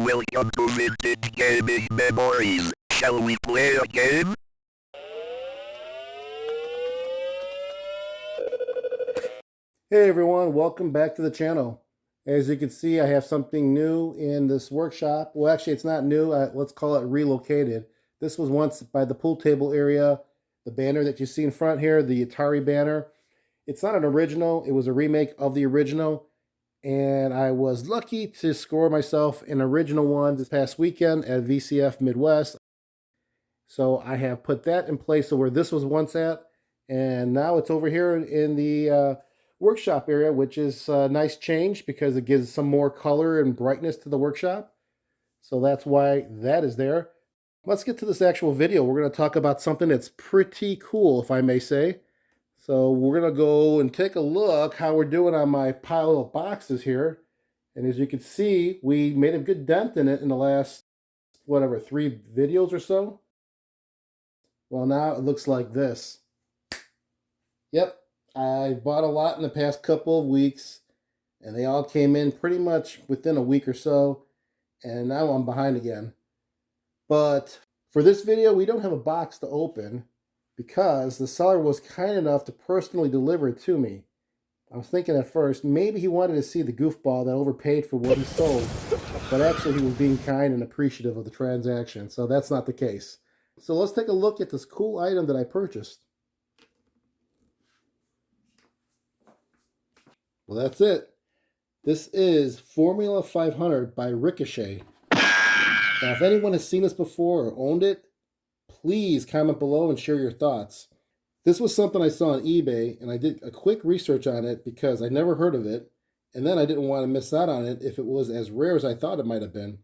welcome to Vintage Gaming Memories. Shall we play a game? Hey everyone, welcome back to the channel. As you can see, I have something new in this workshop. Well, actually, it's not new. Let's call it relocated. This was once by the pool table area. The banner that you see in front here, the Atari banner. It's not an original. It was a remake of the original. And I was lucky to score myself an original one this past weekend at VCF Midwest. So I have put that in place of where this was once at. And now it's over here in the workshop area, which is a nice change because it gives some more color and brightness to the workshop. So that's why that is there. Let's get to this actual video. We're going to talk about something that's pretty cool, if I may say. So we're going to go and take a look how we're doing on my pile of boxes here. And as you can see, we made a good dent in it in the last, 3 videos or so. Well, now it looks like this. Yep, I bought a lot in the past couple of weeks, and they all came in pretty much within a week or so, and now I'm behind again. But for this video, we don't have a box to open, because the seller was kind enough to personally deliver it to me. I was thinking at first, maybe he wanted to see the goofball that overpaid for what he sold, but actually he was being kind and appreciative of the transaction, so that's not the case. So let's take a look at this cool item that I purchased. Well, that's it. This is Formula 500 by Ricochet. Now, if anyone has seen this before or owned it, please comment below and share your thoughts. This was something I saw on eBay, and I did a quick research on it because I never heard of it, and then I didn't want to miss out on it if it was as rare as I thought it might have been.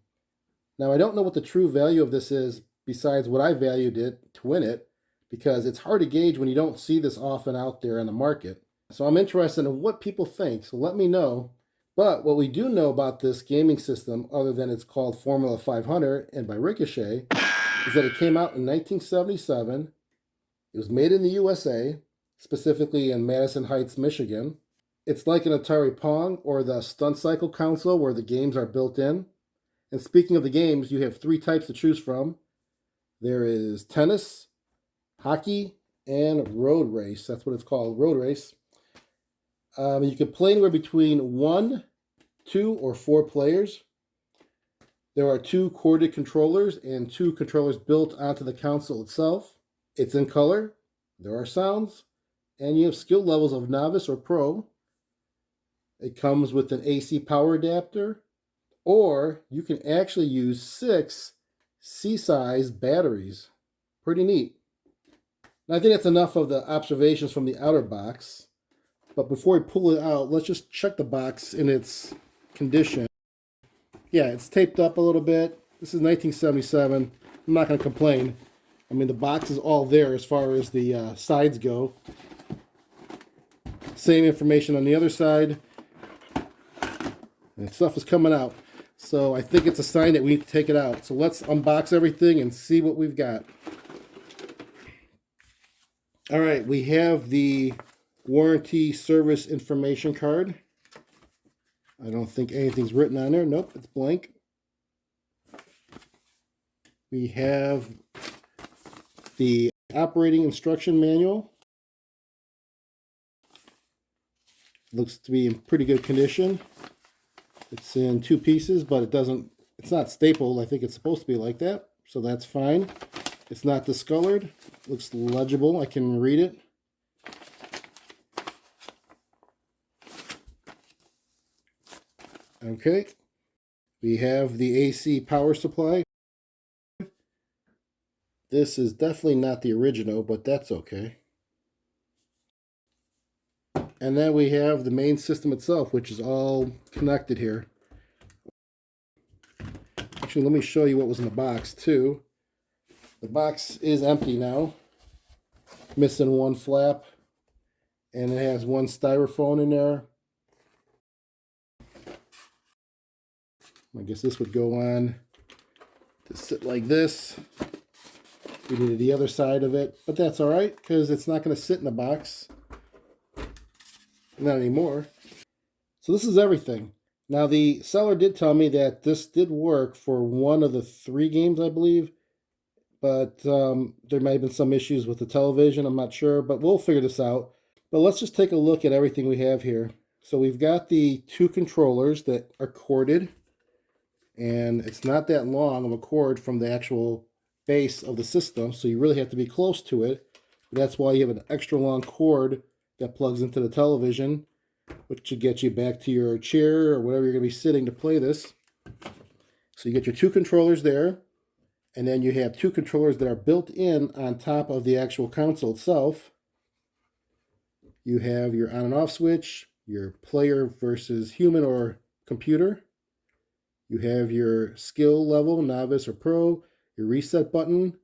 Now, I don't know what the true value of this is besides what I valued it to win it, because it's hard to gauge when you don't see this often out there in the market. So I'm interested in what people think, so let me know. But what we do know about this gaming system, other than it's called Formula 500 and by Ricochet, is that it came out in 1977. It was made in the USA, specifically in Madison Heights, Michigan. It's like an Atari Pong or the Stunt Cycle console where the games are built in. And speaking of the games, you have 3 types to choose from. There is tennis, hockey, and road race. That's what it's called, road race. You can play anywhere between 1, 2, or 4 players. There are 2 corded controllers and 2 controllers built onto the console itself. It's in color, there are sounds, and you have skill levels of novice or pro. It comes with an AC power adapter, or you can actually use 6 C-size batteries. Pretty neat. And I think that's enough of the observations from the outer box. But before we pull it out, let's just check the box in its condition. Yeah, it's taped up a little bit. This is 1977. I'm not going to complain. I mean, the box is all there as far as the sides go. Same information on the other side. And stuff is coming out. So I think it's a sign that we need to take it out. So let's unbox everything and see what we've got. All right, we have the warranty service information card. I don't think anything's written on there. Nope, it's blank. We have the operating instruction manual. Looks to be in pretty good condition. It's in 2 pieces, but it's not stapled. I think it's supposed to be like that, so that's fine. It's not discolored. Looks legible. I can read it. Okay, we have the AC power supply. This is definitely not the original, but that's okay. And then we have the main system itself, which is all connected here. Actually, let me show you what was in the box too. The box is empty now, missing 1 flap, and it has 1 styrofoam in there. I guess this would go on to sit like this. We needed the other side of it, but that's all right because it's not going to sit in the box. Not anymore. So this is everything. Now, the seller did tell me that this did work for one of the 3 games, I believe, but there might have been some issues with the television. I'm not sure, but we'll figure this out. But let's just take a look at everything we have here. So we've got the 2 controllers that are corded, and it's not that long of a cord from the actual base of the system, so you really have to be close to it. That's why you have an extra long cord that plugs into the television, which should get you back to your chair or whatever you're going to be sitting to play this. So you get your 2 controllers there, and then you have 2 controllers that are built in on top of the actual console itself. You have your on and off switch, your player versus human or computer. You have your skill level, novice or pro, your reset button,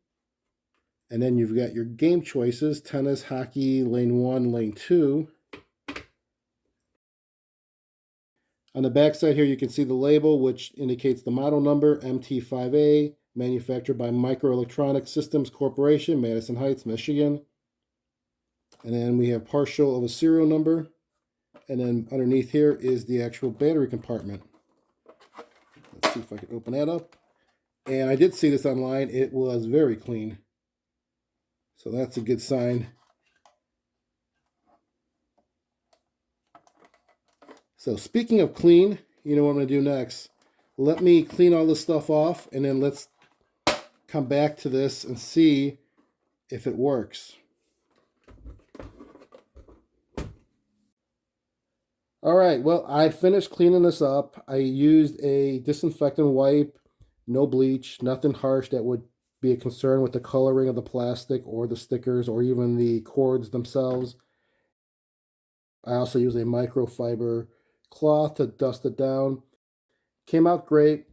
and then you've got your game choices, tennis, hockey, lane 1, lane 2. On the back side here, you can see the label, which indicates the model number, MT5A, manufactured by Microelectronic Systems Corporation, Madison Heights, Michigan. And then we have partial of a serial number. And then underneath here is the actual battery compartment. Let's see if I can open that up. And I did see this online. It was very clean. So that's a good sign. So speaking of clean, you know what I'm going to do next. Let me clean all this stuff off, and then let's come back to this and see if it works. All right, well, I finished cleaning this up. I used a disinfectant wipe, no bleach, nothing harsh that would be a concern with the coloring of the plastic or the stickers or even the cords themselves. I also used a microfiber cloth to dust it down. Came out great.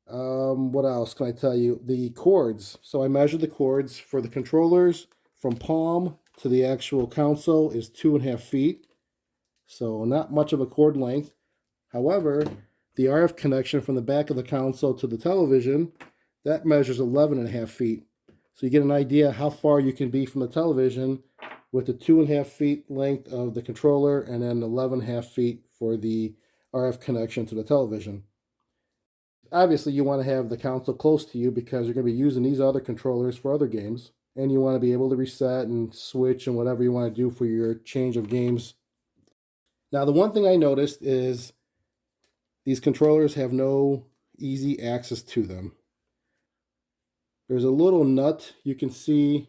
What else can I tell you? The cords. So I measured the cords for the controllers from palm to the actual console is 2.5 feet. So not much of a cord length. However, the RF connection from the back of the console to the television, that measures 11.5 feet. So you get an idea how far you can be from the television with the 2.5 feet length of the controller and then 11.5 feet for the RF connection to the television. Obviously, you want to have the console close to you because you're going to be using these other controllers for other games. And you want to be able to reset and switch and whatever you want to do for your change of games. Now, the one thing I noticed is these controllers have no easy access to them. There's a little nut you can see.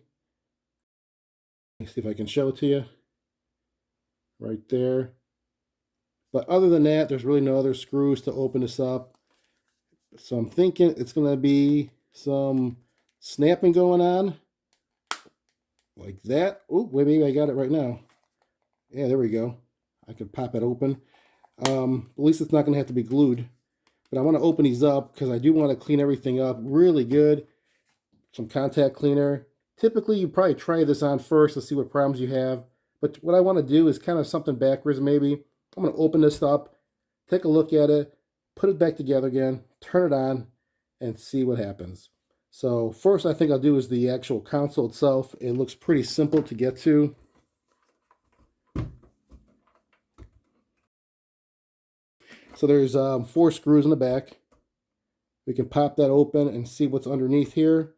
Let's see if I can show it to you. Right there. But other than that, there's really no other screws to open this up. So I'm thinking it's going to be some snapping going on. Like that. Oh, wait, maybe I got it right now. Yeah, there we go. I can pop it open. At least it's not going to have to be glued. But I want to open these up because I do want to clean everything up really good. Some contact cleaner. Typically, you probably try this on first to see what problems you have. But what I want to do is kind of something backwards maybe. I'm going to open this up, take a look at it, put it back together again, turn it on, and see what happens. So first I think I'll do is the actual console itself. It looks pretty simple to get to. So there's 4 screws in the back. We can pop that open and see what's underneath here.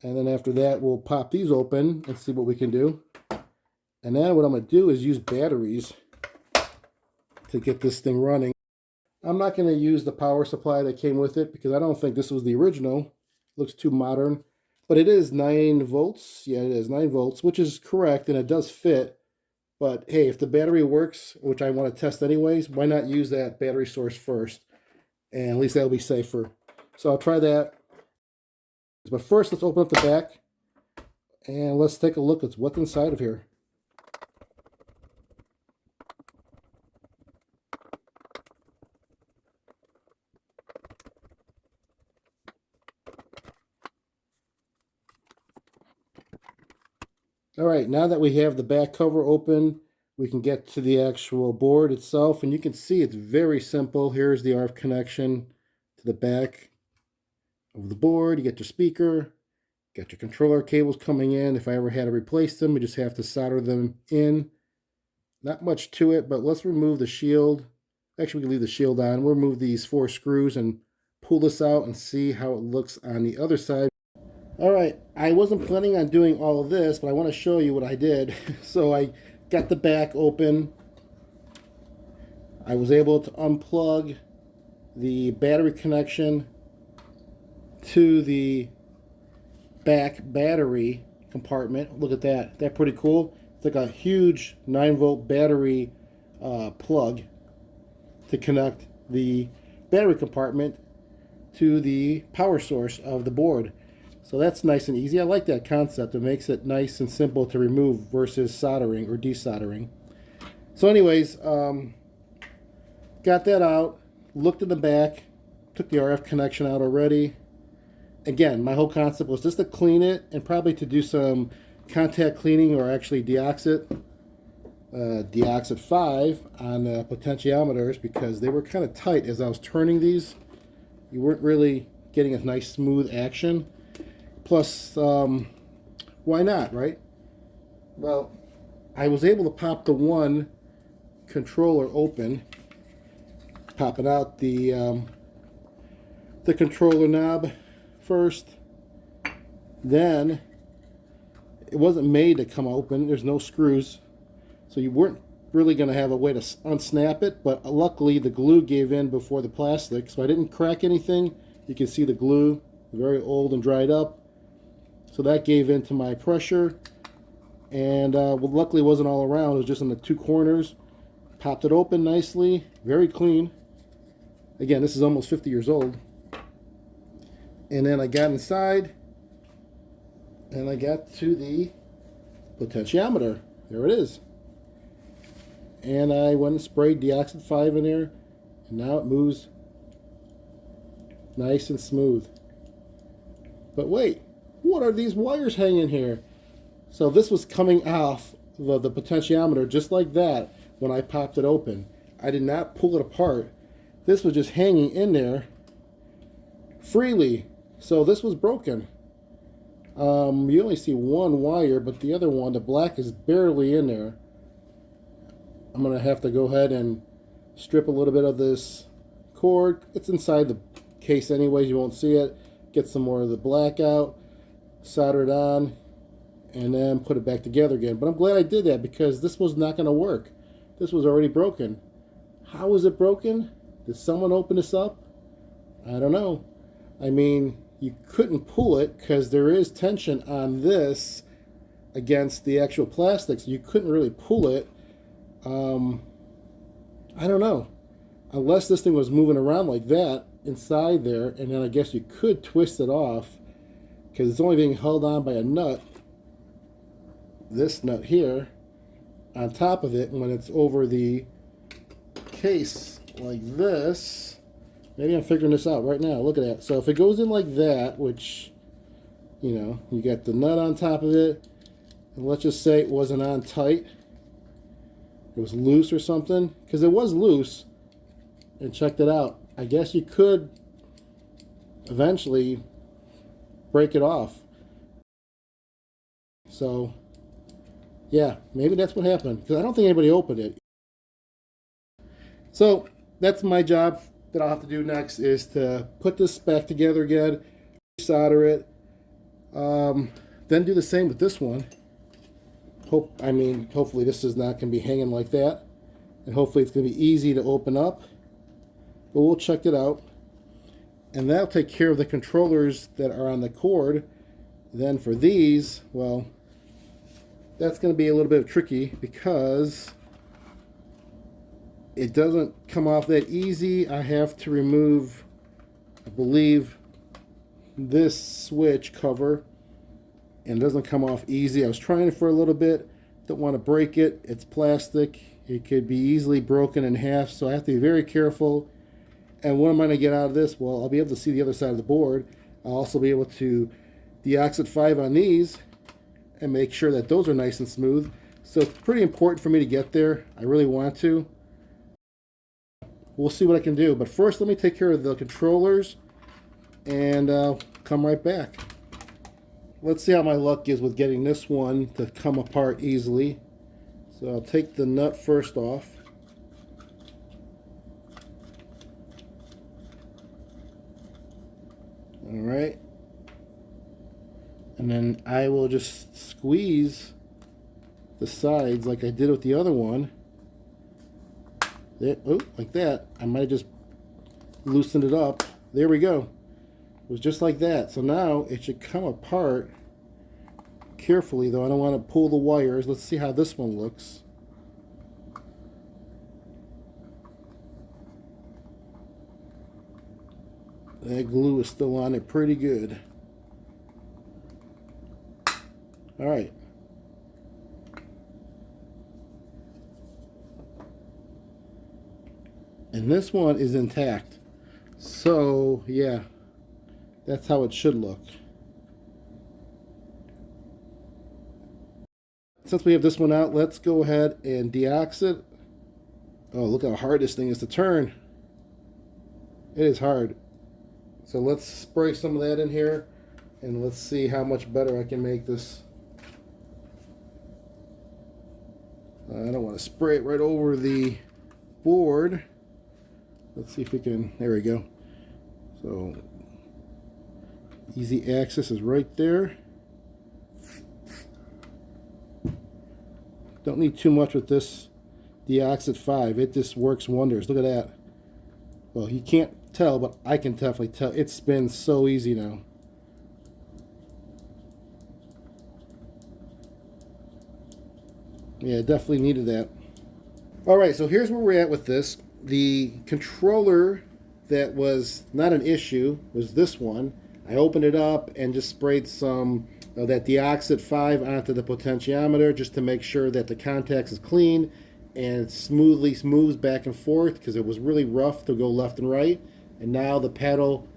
And then after that, we'll pop these open and see what we can do. And then what I'm going to do is use batteries to get this thing running. I'm not going to use the power supply that came with it because I don't think this was the original. It looks too modern. But it is 9 volts. Yeah, it is 9 volts, which is correct, and it does fit. But hey, if the battery works, which I want to test anyways, why not use that battery source first? And at least that'll be safer. So I'll try that. But first, let's open up the back. And let's take a look at what's inside of here. All right, now that we have the back cover open, we can get to the actual board itself, and you can see it's very simple. Here's the RF connection to the back of the board. You get your speaker, got your controller cables coming in. If I ever had to replace them, we just have to solder them in. Not much to it, but let's remove the shield Actually, we can leave the shield on. We'll remove these 4 screws and pull this out and see how it looks on the other side. All right, I wasn't planning on doing all of this, but I want to show you what I did. So I got the back open. I was able to unplug the battery connection to the back battery compartment. Look at that. That's pretty cool. It's like a huge 9-volt battery plug to connect the battery compartment to the power source of the board. So that's nice and easy. I like that concept. It makes it nice and simple to remove versus soldering or desoldering. So anyways, got that out, looked in the back, took the RF connection out already. Again, my whole concept was just to clean it and probably to do some contact cleaning or actually deoxit 5 on the potentiometers because they were kind of tight as I was turning these. You weren't really getting a nice smooth action. Plus, why not, right? Well, I was able to pop the one controller open, popping out the controller knob first. Then it wasn't made to come open. There's no screws, so you weren't really going to have a way to unsnap it. But luckily, the glue gave in before the plastic, so I didn't crack anything. You can see the glue, very old and dried up. So that gave into my pressure, and well, luckily it wasn't all around. It was just in the 2 corners. Popped it open nicely, very clean. Again, this is almost 50 years old. And then I got inside, and I got to the potentiometer. There it is. And I went and sprayed deoxit 5 in there, and now it moves nice and smooth. But wait. What are these wires hanging here? So this was coming off the potentiometer just like that when I popped it open. I did not pull it apart. This was just hanging in there freely. So this was broken. You only see one wire, but the other one, the black, is barely in there. I'm going to have to go ahead and strip a little bit of this cord. It's inside the case anyways, you won't see it. Get some more of the black out. Solder it on, and then put it back together again. But I'm glad I did that because this was not going to work. This was already broken. How was it broken? Did someone open this up? I don't know. I mean, you couldn't pull it because there is tension on this against the actual plastic, so you couldn't really pull it. I don't know. Unless this thing was moving around like that inside there, and then I guess you could twist it off, because it's only being held on by a nut, this nut here, on top of it. When it's over the case like this, maybe I'm figuring this out right now. Look at that. So if it goes in like that, which, you know, you got the nut on top of it, and let's just say it wasn't on tight, it was loose or something, because it was loose, and check that out. I guess you could eventually break it off. So yeah, maybe that's what happened, because I don't think anybody opened it. So that's my job that I'll have to do next, is to put this back together again, solder it, then do the same with this one. Hopefully this is not going to be hanging like that, and hopefully it's going to be easy to open up, but we'll check it out. And that'll take care of the controllers that are on the cord. Then for these, well, that's going to be a little bit tricky because it doesn't come off that easy. I have to remove, I believe, this switch cover, and it doesn't come off easy. I was trying it for a little bit. Don't want to break it. It's plastic. It could be easily broken in half, so I have to be very careful. And what am I going to get out of this? Well, I'll be able to see the other side of the board. I'll also be able to deoxit 5 on these and make sure that those are nice and smooth. So it's pretty important for me to get there. I really want to. We'll see what I can do. But first, let me take care of the controllers and come right back. Let's see how my luck is with getting this one to come apart easily. So I'll take the nut first off. All right. And then I will just squeeze the sides like I did with the other one. There, oh, like that. I might have just loosened it up. There we go. It was just like that. So now it should come apart carefully, though. I don't want to pull the wires. Let's see how this one looks. That glue is still on it pretty good. All right. And this one is intact. So, yeah, that's how it should look. Since we have this one out, let's go ahead and deox it. Oh, look how hard this thing is to turn. It is hard. So let's spray some of that in here, and let's see how much better I can make this. I don't want to spray it right over the board. Let's see if we can, there we go. So, easy access is right there. Don't need too much with this Deoxit 5. It just works wonders. Look at that. Well, you can't tell, but I can definitely tell. It spins so easy now. Yeah, definitely needed that. Alright, so here's where we're at with this. The controller that was not an issue was this one. I opened it up and just sprayed some of that Deoxit 5 onto the potentiometer just to make sure that the contacts is clean and it smoothly moves back and forth because it was really rough to go left and right. And now the paddle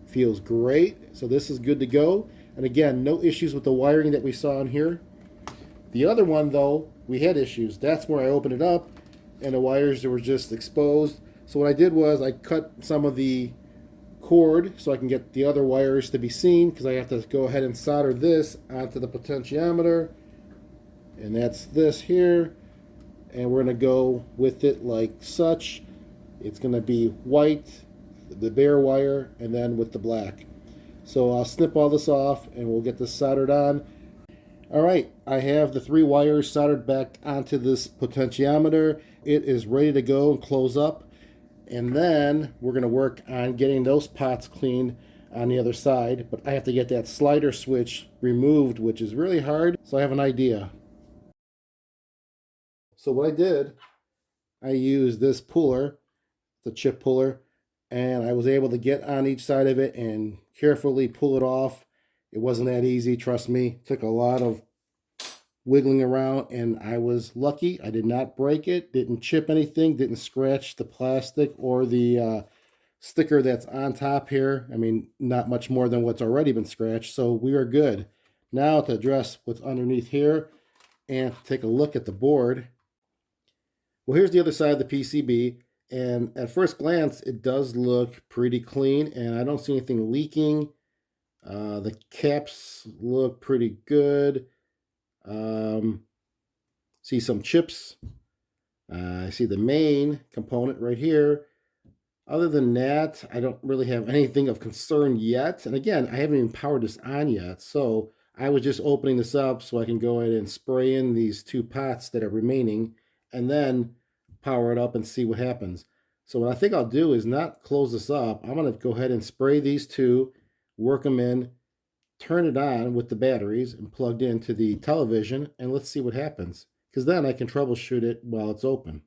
feels great. So this is good to go. And again, no issues with the wiring that we saw in here. The other one, though, we had issues. That's where I opened it up and the wires were just exposed. So what I did was I cut some of the cord so I can get the other wires to be seen because I have to go ahead and solder this onto the potentiometer. And that's this here. And we're going to go with it like such. It's going to be white, the bare wire, and then with the black. So I'll snip all this off and we'll get this soldered on. Alright, I have the 3 wires soldered back onto this potentiometer. It is ready to go and close up. And then we're going to work on getting those pots cleaned on the other side. But I have to get that slider switch removed, which is really hard. So I have an idea. So what I did, I used this puller, the chip puller, and I was able to get on each side of it and carefully pull it off. It wasn't that easy, trust me. It took a lot of wiggling around, and I was lucky. I did not break it, didn't chip anything, didn't scratch the plastic or the sticker that's on top here. I mean, not much more than what's already been scratched, so we are good. Now to address what's underneath here and take a look at the board. Well, here's the other side of the PCB, and at first glance, it does look pretty clean, and I don't see anything leaking. The caps look pretty good. See some chips. I see the main component right here. Other than that, I don't really have anything of concern yet. And again, I haven't even powered this on yet. So I was just opening this up so I can go ahead and spray in these 2 pots that are remaining and then power it up and see what happens. So what I think I'll do is not close this up. I'm going to go ahead and spray these 2, work them in, turn it on with the batteries and plugged into the television, and let's see what happens. Because then I can troubleshoot it while it's open.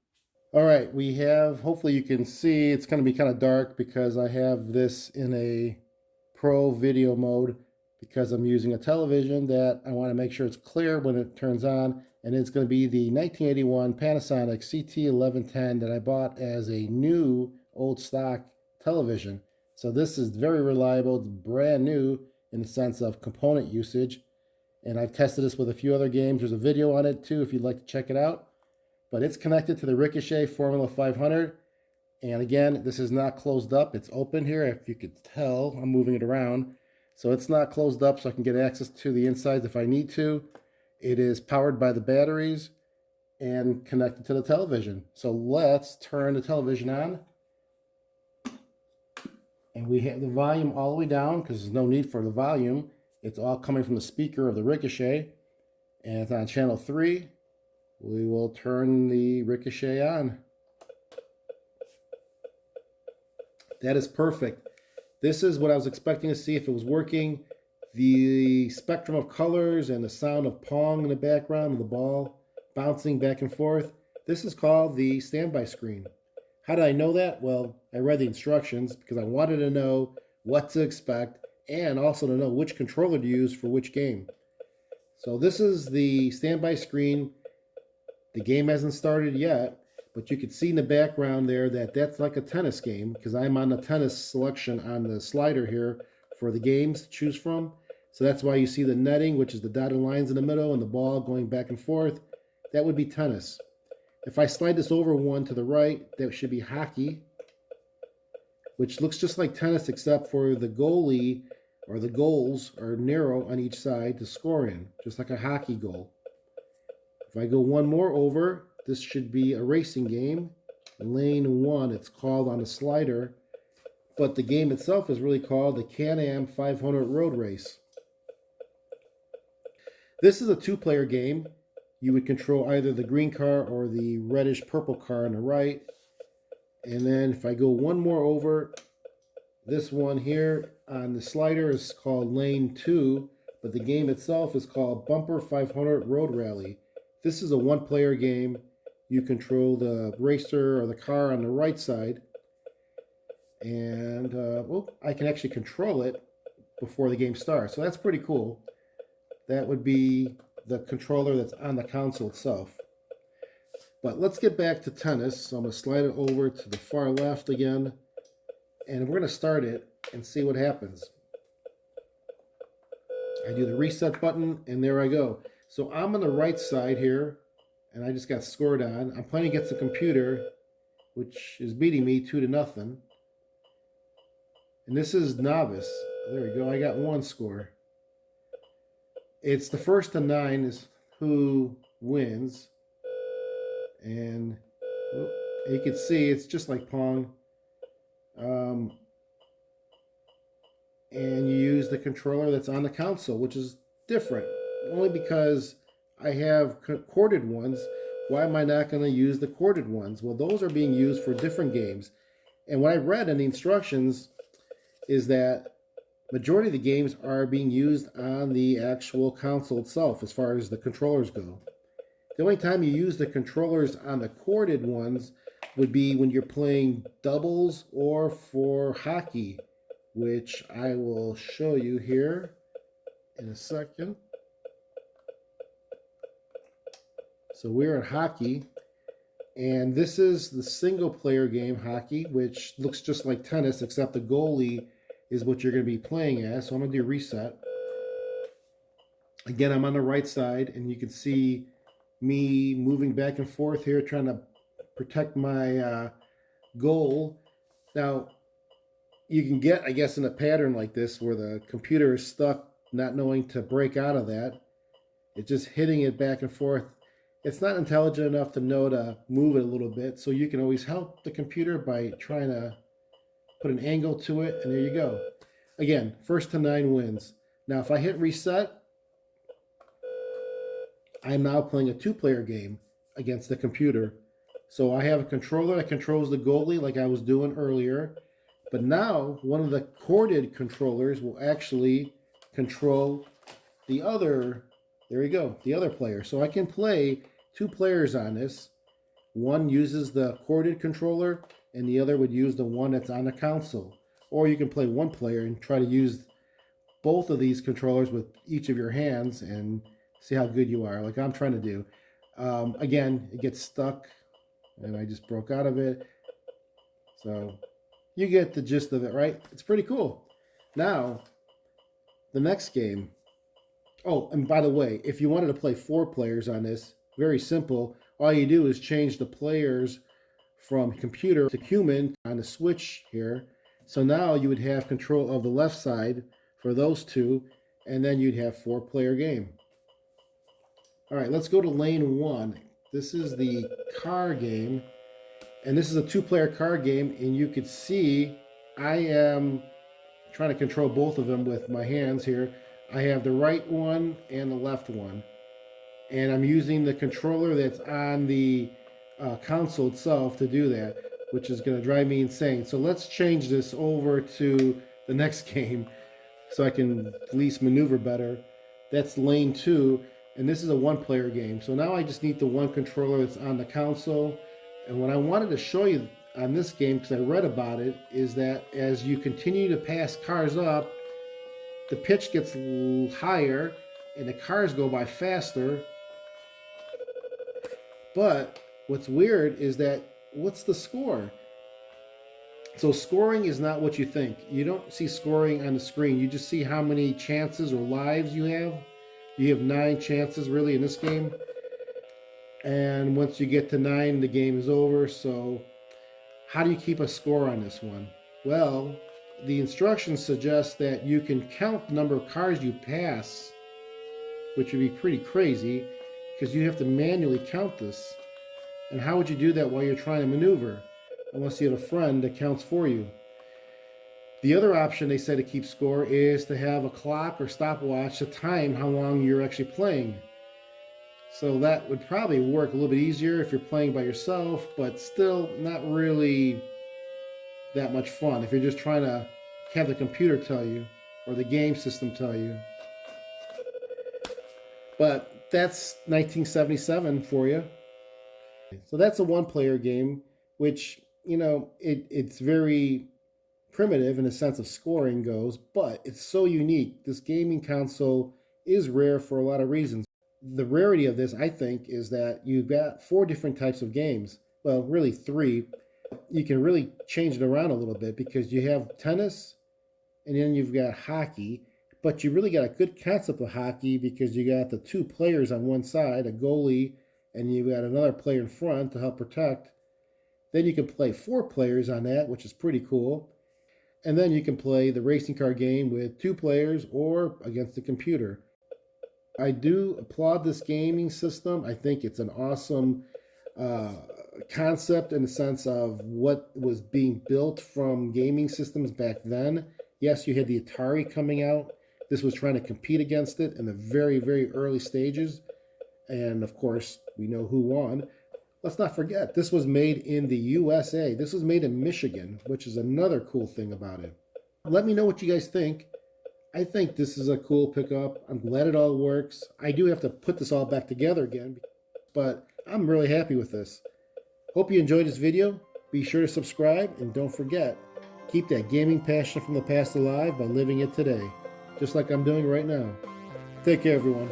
All right, we have, hopefully you can see, it's going to be kind of dark because I have this in a pro video mode because I'm using a television that I want to make sure it's clear when it turns on. And it's going to be the 1981 Panasonic CT1110 that I bought as a new old stock television. So this is very reliable, it's brand new in the sense of component usage. And I've tested this with a few other games. There's a video on it too if you'd like to check it out. But it's connected to the Ricochet Formula 500. And again, this is not closed up. It's open here. If you could tell, I'm moving it around. So it's not closed up so I can get access to the insides if I need to. It is powered by the batteries and connected to the television. So let's turn the television on. And we have the volume all the way down because there's no need for the volume. It's all coming from the speaker of the Ricochet. And it's on channel 3. We will turn the Ricochet on. That is perfect. This is what I was expecting to see if it was working. The spectrum of colors and the sound of Pong in the background and the ball bouncing back and forth. This is called the standby screen. How did I know that? Well, I read the instructions because I wanted to know what to expect and also to know which controller to use for which game. So this is the standby screen. The game hasn't started yet, but you can see in the background there that that's like a tennis game because I'm on the tennis selection on the slider here for the games to choose from. So that's why you see the netting, which is the dotted lines in the middle, and the ball going back and forth. That would be tennis. If I slide this over one to the right, that should be hockey, which looks just like tennis except for the goalie or the goals are narrow on each side to score in, just like a hockey goal. If I go one more over, this should be a racing game. Lane 1, it's called on the slider, but the game itself is really called the Can-Am 500 Road Race. This is a 2-player game. You would control either the green car or the reddish purple car on the right. And then if I go one more over, this one here on the slider is called Lane 2, but the game itself is called Bumper 500 Road Rally. This is a 1-player game. You control the racer or the car on the right side. And I can actually control it before the game starts. So that's pretty cool. That would be the controller that's on the console itself. But let's get back to tennis. So I'm going to slide it over to the far left again. And we're going to start it and see what happens. I do the reset button and there I go. So I'm on the right side here and I just got scored on. I'm playing against the computer, which is beating me 2-0. And this is novice. There we go. I got 1 score. It's the first to 9 is who wins. And you can see it's just like Pong. And you use the controller that's on the console, which is different. Only because I have corded ones. Why am I not going to use the corded ones? Well, those are being used for different games. And what I read in the instructions is that majority of the games are being used on the actual console itself as far as the controllers go. The only time you use the controllers on the corded ones would be when you're playing doubles or for hockey, which I will show you here in a second. So we're at hockey, and this is the single player game hockey, which looks just like tennis except the goalie is what you're going to be playing as. So I'm going to do reset. Again, I'm on the right side, and you can see me moving back and forth here, trying to protect my goal. Now, you can get, I guess, in a pattern like this where the computer is stuck, not knowing to break out of that. It's just hitting it back and forth. It's not intelligent enough to know to move it a little bit, so you can always help the computer by trying to put an angle to it, and there you go. Again, first to 9 wins. Now, if I hit reset, I'm now playing a 2-player game against the computer. So I have a controller that controls the goalie like I was doing earlier. But now, one of the corded controllers will actually control the other, there you go, the other player. So I can play 2 players on this. One uses the corded controller, and the other would use the one that's on the console. Or you can play 1 player and try to use both of these controllers with each of your hands and see how good you are, like I'm trying to do. Again, it gets stuck, and I just broke out of it. So you get the gist of it, right? It's pretty cool. Now, the next game. Oh, and by the way, if you wanted to play 4 players on this, very simple. All you do is change the players from computer to human on the switch here. So now you would have control of the left side for those 2, and then you'd have 4-player game. All right, let's go to lane 1. This is the car game, and this is a 2-player car game, and you could see I am trying to control both of them with my hands here. I have the right one and the left one. And I'm using the controller that's on the console itself to do that, which is going to drive me insane. So let's change this over to the next game so I can at least maneuver better. That's lane 2, and this is a one-player game. So now I just need the one controller that's on the console. And what I wanted to show you on this game, because I read about it, is that as you continue to pass cars up, the pitch gets higher and the cars go by faster. But what's weird is that, what's the score? So scoring is not what you think. You don't see scoring on the screen. You just see how many chances or lives you have. You have 9 chances really in this game. And once you get to 9, the game is over. So how do you keep a score on this one? Well, the instructions suggest that you can count the number of cars you pass, which would be pretty crazy, because you have to manually count this. And how would you do that while you're trying to maneuver? Unless you have a friend that counts for you. The other option they say to keep score is to have a clock or stopwatch to time how long you're actually playing. So that would probably work a little bit easier if you're playing by yourself, but still not really that much fun if you're just trying to have the computer tell you or the game system tell you. But that's 1977 for you. So that's a one-player game, which, you know, it's very primitive in the sense of scoring goes, but it's so unique. This gaming console is rare for a lot of reasons. The rarity of this, I think, is that you've got 4 different types of games. Well, really 3. You can really change it around a little bit because you have tennis and then you've got hockey. But you really got a good concept of hockey because you got the 2 players on one side, a goalie, and you've got another player in front to help protect. Then you can play 4 players on that, which is pretty cool. And then you can play the racing car game with 2 players or against the computer. I do applaud this gaming system. I think it's an awesome concept in the sense of what was being built from gaming systems back then. Yes, you had the Atari coming out. This was trying to compete against it in the very, very early stages. And of course, we know who won. Let's not forget, this was made in the USA. This was made in Michigan, which is another cool thing about it. Let me know what you guys think. I think this is a cool pickup. I'm glad it all works. I do have to put this all back together again, but I'm really happy with this. Hope you enjoyed this video. Be sure to subscribe, and don't forget, keep that gaming passion from the past alive by living it today, just like I'm doing right now. Take care, everyone.